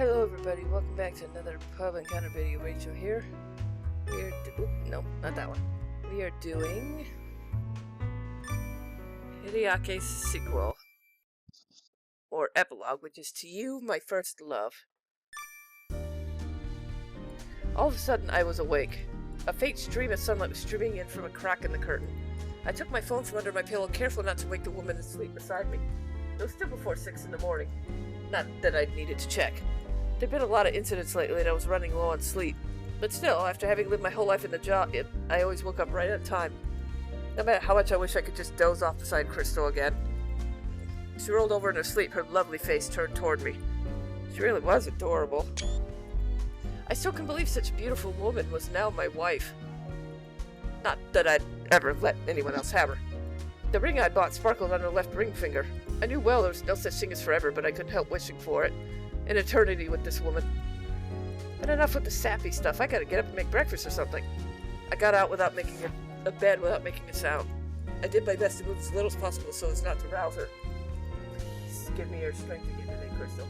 Hello everybody, welcome back to another pub encounter video. Rachel here. No, not that one. We are doing Hideaki's sequel, or Epilogue, which is To You, My First Love. All of a sudden I was awake. A faint stream of sunlight was streaming in from a crack in the curtain. I took my phone from under my pillow, careful not to wake the woman asleep beside me. It was still before 6 in the morning. Not that I needed to check. There'd been a lot of incidents lately and I was running low on sleep. But still, after having lived my whole life in the job, I always woke up right on time. No matter how much I wish I could just doze off beside Crystal again. She rolled over in her sleep, her lovely face turned toward me. She really was adorable. I still couldn't believe such a beautiful woman was now my wife. Not that I'd ever let anyone else have her. The ring I bought sparkled on her left ring finger. I knew well there was no such thing as forever, but I couldn't help wishing for it. An eternity with this woman. But enough with the sappy stuff. I gotta get up and make breakfast or something. I got out without making a bed without making a sound. I did my best to move as little as possible so as not to rouse her. Please give me your strength again today, Crystal.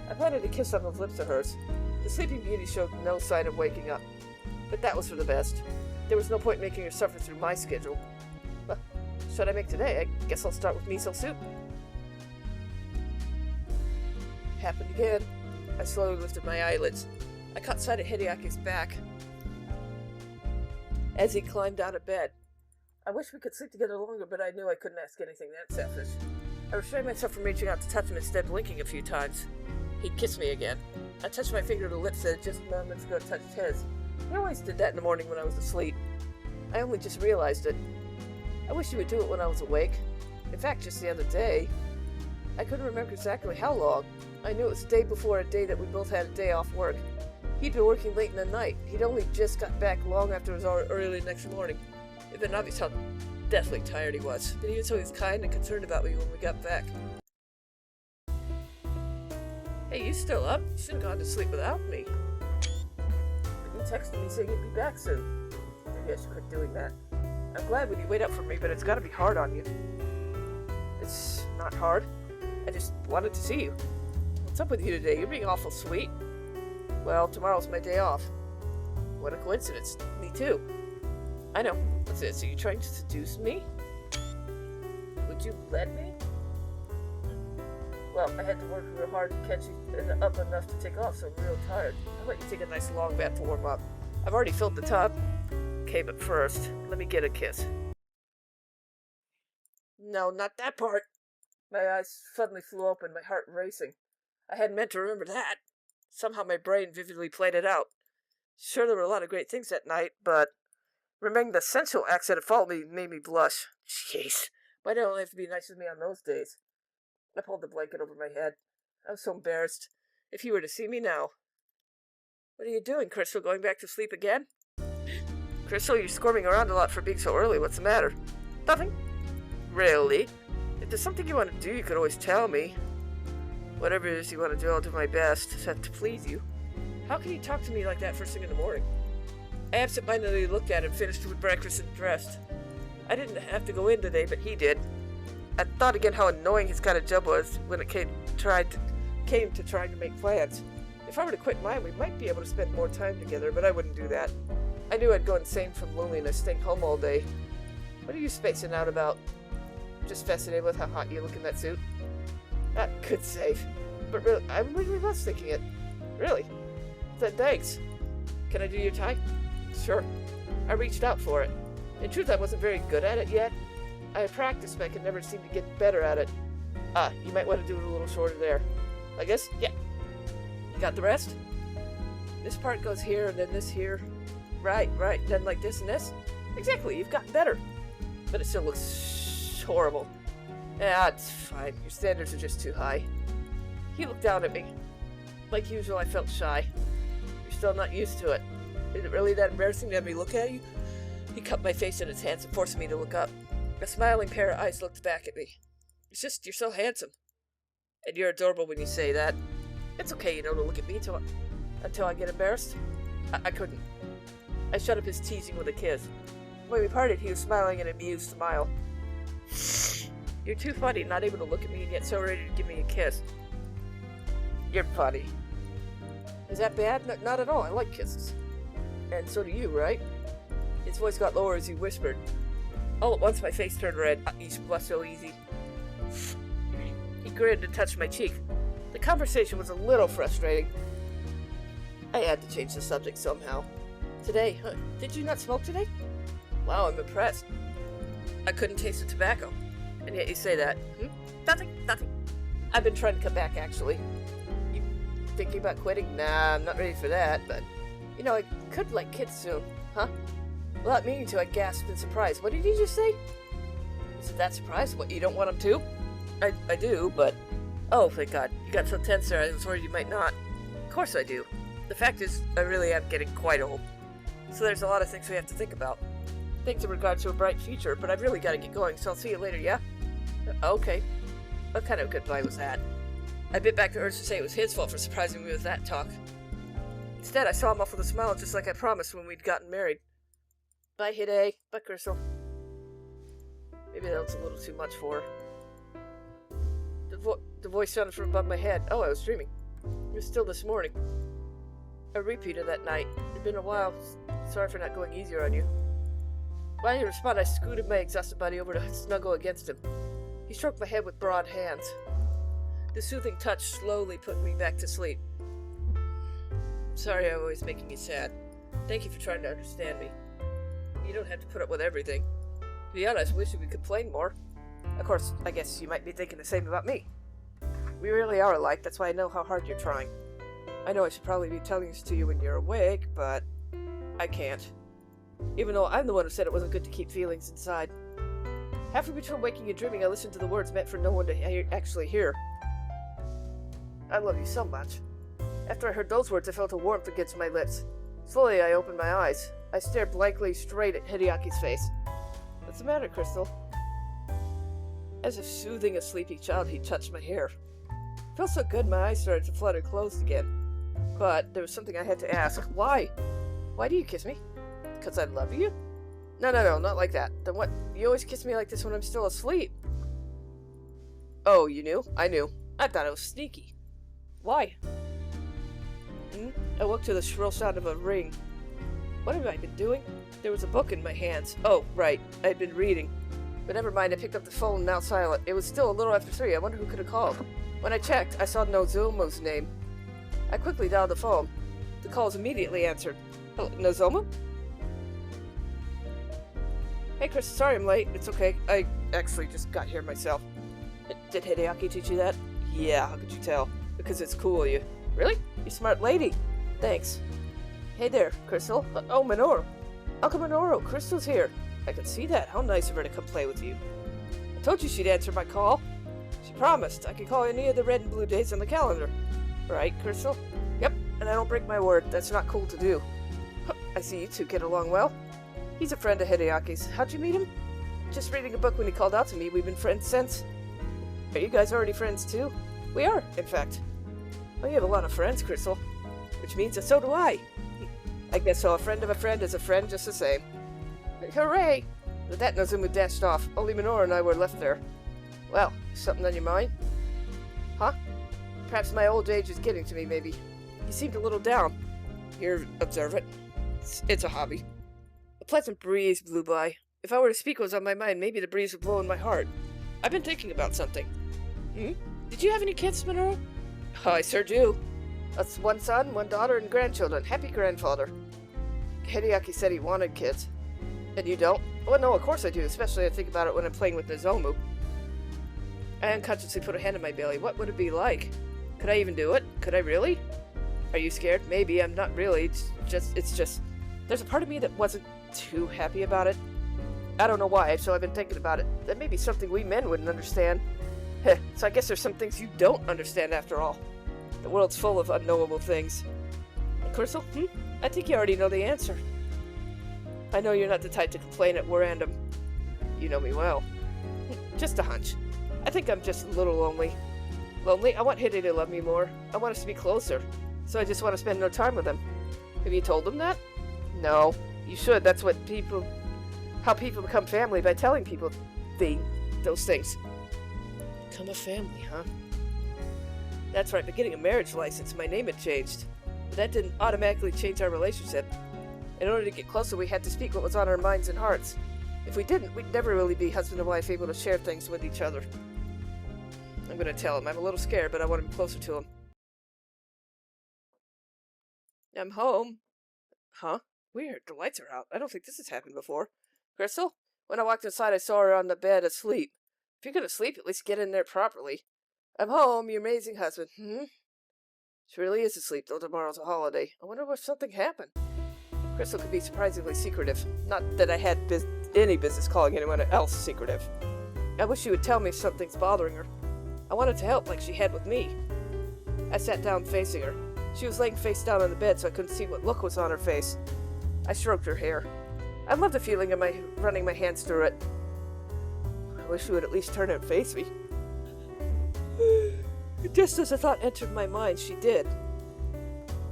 I planted a kiss on those lips of hers. The sleeping beauty showed no sign of waking up. But that was for the best. There was no point in making her suffer through my schedule. What should I make today? I guess I'll start with miso soup. Happened again. I slowly lifted my eyelids. I caught sight of Hideaki's back as he climbed out of bed. I wish we could sleep together longer, but I knew I couldn't ask anything that selfish. I restrained myself from reaching out to touch him, instead blinking a few times. He kissed me again. I touched my finger to the lips that had just moments ago touched his. He always did that in the morning when I was asleep. I only just realized it. I wish he would do it when I was awake. In fact, just the other day. I couldn't remember exactly how long. I knew it was the day before a day that we both had a day off work. He'd been working late in the night. He'd only just got back long after it was early the next morning. It had been obvious how deathly tired he was, but even so he was kind and concerned about me when we got back. Hey, you still up? You should have gone to sleep without me. You texted me saying you'd be back soon. Maybe I should quit doing that. I'm glad when you wait up for me, but it's gotta be hard on you. It's not hard. I just wanted to see you. What's up with you today? You're being awful sweet. Well, tomorrow's my day off. What a coincidence. Me too. I know. What's this? Are you trying to seduce me? Would you let me? Well, I had to work real hard to catch you up enough to take off, so I'm real tired. How about you take a nice long bath to warm up? I've already filled the tub. Okay, but first, let me get a kiss. No, not that part. My eyes suddenly flew open, my heart racing. I hadn't meant to remember that. Somehow my brain vividly played it out. Sure, there were a lot of great things that night, but remembering the sensual acts that had followed me made me blush. Jeez, why did I only have to be nice with me on those days? I pulled the blanket over my head. I was so embarrassed. If you were to see me now. What are you doing, Crystal? Going back to sleep again? Crystal, you're squirming around a lot for being so early. What's the matter? Nothing. Really? If there's something you want to do, you could always tell me. Whatever it is you want to do, I'll do my best to please you. How can you talk to me like that first thing in the morning? I absentmindedly looked at him, finished with breakfast and dressed. I didn't have to go in today, but he did. I thought again how annoying his kind of job was when it came to trying to make plans. If I were to quit mine, we might be able to spend more time together, but I wouldn't do that. I knew I'd go insane from loneliness, staying home all day. What are you spacing out about? Just fascinated with how hot you look in that suit? Good save. But really, I really was thinking it. Really? Then thanks. Can I do your tie? Sure. I reached out for it. In truth, I wasn't very good at it yet. I had practiced, but I could never seem to get better at it. You might want to do it a little shorter there. I guess? Yeah. You got the rest? This part goes here, and then this here. Right. Then like this and this? Exactly, you've gotten better. But it still looks horrible. Yeah, it's fine. Your standards are just too high. He looked down at me. Like usual, I felt shy. You're still not used to it. Is it really that embarrassing to have me look at you? He cupped my face in his hands and forced me to look up. A smiling pair of eyes looked back at me. It's just, you're so handsome. And you're adorable when you say that. It's okay, to look at me until I get embarrassed. I couldn't. I shut up his teasing with a kiss. When we parted, he was smiling an amused smile. You're too funny, not able to look at me and yet so ready to give me a kiss. You're funny. Is that bad? Not at all. I like kisses. And so do you, right? His voice got lower as he whispered. All at once my face turned red. You blush so easy. He grinned and touched my cheek. The conversation was a little frustrating. I had to change the subject somehow. Today, did you not smoke today? Wow, I'm impressed. I couldn't taste the tobacco. And yet you say that. Nothing. I've been trying to come back, actually. You thinking about quitting? Nah, I'm not ready for that, but... You know, I could like kids soon. Huh? Without meaning to, I gasped in surprise. What did you just say? Is it that surprised? What, you don't want them to? I do, but... Oh, thank God. You got so tense there, I was worried you might not. Of course I do. The fact is, I really am getting quite old. So there's a lot of things we have to think about. Things in regard to a bright future, but I've really got to get going, so I'll see you later, yeah? Okay. What kind of goodbye was that? I bit back the urge to say it was his fault for surprising me with that talk. Instead, I saw him off with a smile just like I promised when we'd gotten married. Bye, Hide. Bye, Crystal. Maybe that was a little too much for her. The voice sounded from above my head. Oh, I was dreaming. It was still this morning. A repeat of that night. It'd been a while. Sorry for not going easier on you. While he responded, I scooted my exhausted body over to snuggle against him. He stroked my head with broad hands. The soothing touch slowly put me back to sleep. Sorry I'm always making you sad. Thank you for trying to understand me. You don't have to put up with everything. To be honest, I wish you would complain more. Of course, I guess you might be thinking the same about me. We really are alike, that's why I know how hard you're trying. I know I should probably be telling this to you when you're awake, but I can't. Even though I'm the one who said it wasn't good to keep feelings inside. Halfway between waking and dreaming, I listened to the words meant for no one to actually hear. I love you so much. After I heard those words, I felt a warmth against my lips. Slowly, I opened my eyes. I stared blankly straight at Hideaki's face. What's the matter, Crystal? As if soothing a sleepy child, he touched my hair. It felt so good, my eyes started to flutter closed again. But there was something I had to ask. Why? Why do you kiss me? Because I love you? No, not like that. Then what? You always kiss me like this when I'm still asleep. Oh, you knew? I knew. I thought it was sneaky. Why? I woke to the shrill sound of a ring. What have I been doing? There was a book in my hands. Oh, right. I had been reading. But never mind, I picked up the phone, now silent. It was still a little after 3. I wonder who could have called. When I checked, I saw Nozomu's name. I quickly dialed the phone. The call was immediately answered. Hello, Nozomu? Hey, Chris, sorry I'm late. It's okay. I actually just got here myself. Did Hideaki teach you that? Yeah, how could you tell? Because it's cool of you. Really? You smart lady. Thanks. Hey there, Crystal. Oh, Minoru. Uncle Minoru, Crystal's here. I can see that. How nice of her to come play with you. I told you she'd answer my call. She promised I could call any of the red and blue days on the calendar. Right, Crystal? Yep, and I don't break my word. That's not cool to do. I see you two get along well. He's a friend of Hideaki's. How'd you meet him? Just reading a book when he called out to me. We've been friends since. Are you guys already friends too? We are, in fact. Well, you have a lot of friends, Crystal. Which means that so do I. I guess so. A friend of a friend is a friend just the same. Hooray! With that, Nozomu dashed off. Only Minoru and I were left there. Well, something on your mind? Huh? Perhaps my old age is getting to me, maybe. You seemed a little down. Here, observe it. It's a hobby. A pleasant breeze blew by. If I were to speak what was on my mind, maybe the breeze would blow in my heart. I've been thinking about something. Did you have any kids, Minoru? Oh, I sure do. That's 1 son, 1 daughter, and grandchildren. Happy grandfather. Hideaki said he wanted kids. And you don't? Well, no, of course I do, especially I think about it when I'm playing with Nozomu. I unconsciously put a hand in my belly. What would it be like? Could I even do it? Could I really? Are you scared? Maybe. I'm not really. It's just... There's a part of me that wasn't too happy about it. I don't know why, so I've been thinking about it. That may be something we men wouldn't understand. Heh, so I guess there's some things you don't understand after all. The world's full of unknowable things. Crystal? I think you already know the answer. I know you're not the type to complain at random. You know me well. Just a hunch. I think I'm just a little lonely. Lonely? I want Hide to love me more. I want us to be closer. So I just want to spend more time with him. Have you told him that? No. You should. That's what people... How people become family, by telling people those things. Become a family, huh? That's right, but getting a marriage license, my name had changed. But that didn't automatically change our relationship. In order to get closer, we had to speak what was on our minds and hearts. If we didn't, we'd never really be husband and wife, able to share things with each other. I'm gonna tell him. I'm a little scared, but I want to be closer to him. I'm home. Huh? Weird. The lights are out. I don't think this has happened before. Crystal? When I walked inside, I saw her on the bed asleep. If you're gonna sleep, at least get in there properly. I'm home, your amazing husband. She really is asleep, though tomorrow's a holiday. I wonder if something happened. Crystal could be surprisingly secretive. Not that I had any business calling anyone else secretive. I wish she would tell me if something's bothering her. I wanted to help like she had with me. I sat down facing her. She was laying face down on the bed, so I couldn't see what look was on her face. I stroked her hair. I loved the feeling of running my hands through it. I wish she would at least turn and face me. Just as a thought entered my mind, she did.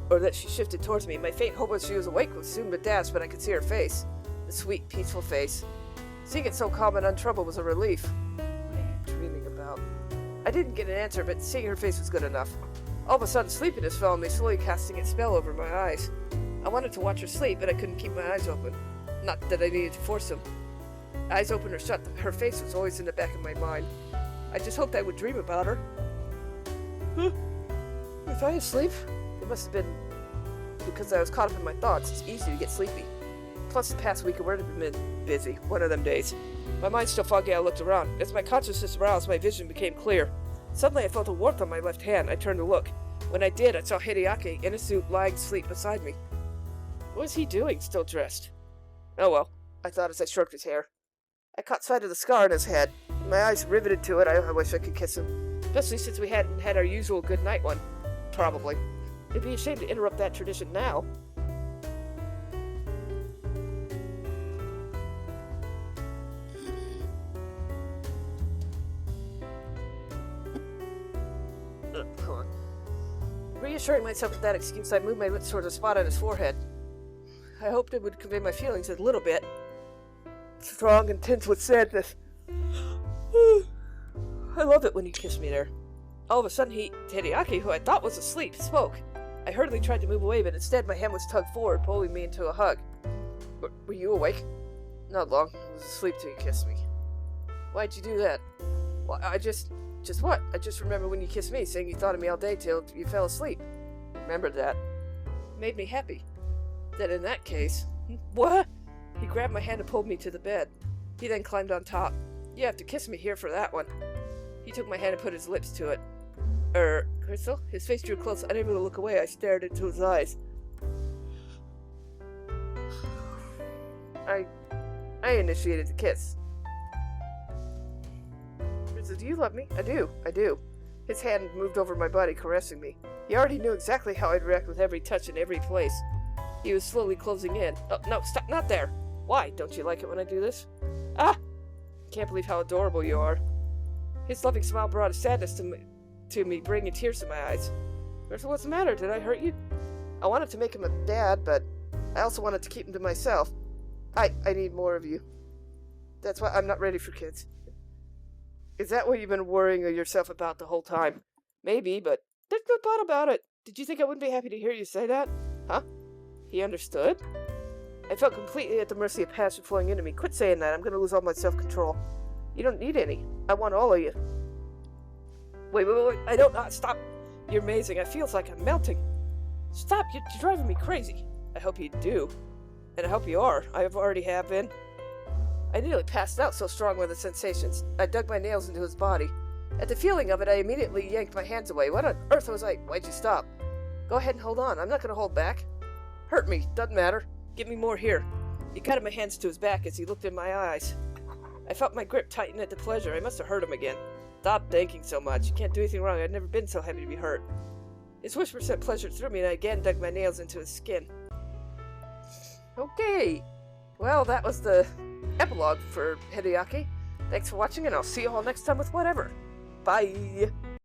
Or that she shifted towards me. My faint hope was she was awake was soon but dashed, but I could see her face. The sweet, peaceful face. Seeing it so calm and untroubled was a relief. What am I dreaming about? I didn't get an answer, but seeing her face was good enough. All of a sudden, sleepiness fell on me, slowly casting its spell over my eyes. I wanted to watch her sleep, but I couldn't keep my eyes open. Not that I needed to force them. Eyes open or shut, her face was always in the back of my mind. I just hoped I would dream about her. Was I asleep? It must have been because I was caught up in my thoughts. It's easy to get sleepy. Plus, the past week I would have been busy. One of them days. My mind still foggy, I looked around. As my consciousness aroused, my vision became clear. Suddenly, I felt a warmth on my left hand. I turned to look. When I did, I saw Hideaki in a suit lying asleep beside me. What was he doing, still dressed? Oh well, I thought as I stroked his hair. I caught sight of the scar on his head. My eyes riveted to it. I wish I could kiss him. Especially since we hadn't had our usual good night one. Probably. It'd be a shame to interrupt that tradition now. Hold on. Reassuring myself with that excuse, I moved my lips towards a spot on his forehead. I hoped it would convey my feelings a little bit. Strong and tense with sadness. I love it when you kiss me there. All of a sudden, Hideaki, who I thought was asleep, spoke. I hurriedly tried to move away, but instead my hand was tugged forward, pulling me into a hug. Were you awake? Not long. I was asleep till you kissed me. Why'd you do that? Well, Just what? I just remember when you kissed me, saying you thought of me all day till you fell asleep. Remembered that. It made me happy. Then in that case... What? He grabbed my hand and pulled me to the bed. He then climbed on top. You have to kiss me here for that one. He took my hand and put his lips to it. Crystal? His face drew close. Unable to look away, I stared into his eyes. I initiated the kiss. Crystal, do you love me? I do. His hand moved over my body, caressing me. He already knew exactly how I'd react with every touch in every place. He was slowly closing in. Oh, no, stop, not there. Why? Don't you like it when I do this? Ah! Can't believe how adorable you are. His loving smile brought a sadness to me, bringing tears to my eyes. Crystal, what's the matter? Did I hurt you? I wanted to make him a dad, but I also wanted to keep him to myself. I need more of you. That's why I'm not ready for kids. Is that what you've been worrying yourself about the whole time? Maybe, but there's no thought about it. Did you think I wouldn't be happy to hear you say that? Huh? He understood? I felt completely at the mercy of passion flowing into me. Quit saying that. I'm going to lose all my self-control. You don't need any. I want all of you. Wait. I don't... stop. You're amazing. It feels like I'm melting. Stop. You're driving me crazy. I hope you do. And I hope you are. I already have been. I nearly passed out, so strong were the sensations. I dug my nails into his body. At the feeling of it, I immediately yanked my hands away. What on earth was I... Why'd you stop? Go ahead and hold on. I'm not going to hold back. Hurt me. Doesn't matter. Give me more here. He cut my hands to his back as he looked in my eyes. I felt my grip tighten at the pleasure. I must have hurt him again. Stop thinking so much. You can't do anything wrong. I've never been so happy to be hurt. His whisper sent pleasure through me, and I again dug my nails into his skin. Okay. Well, that was the epilogue for Hideaki. Thanks for watching, and I'll see you all next time with whatever. Bye!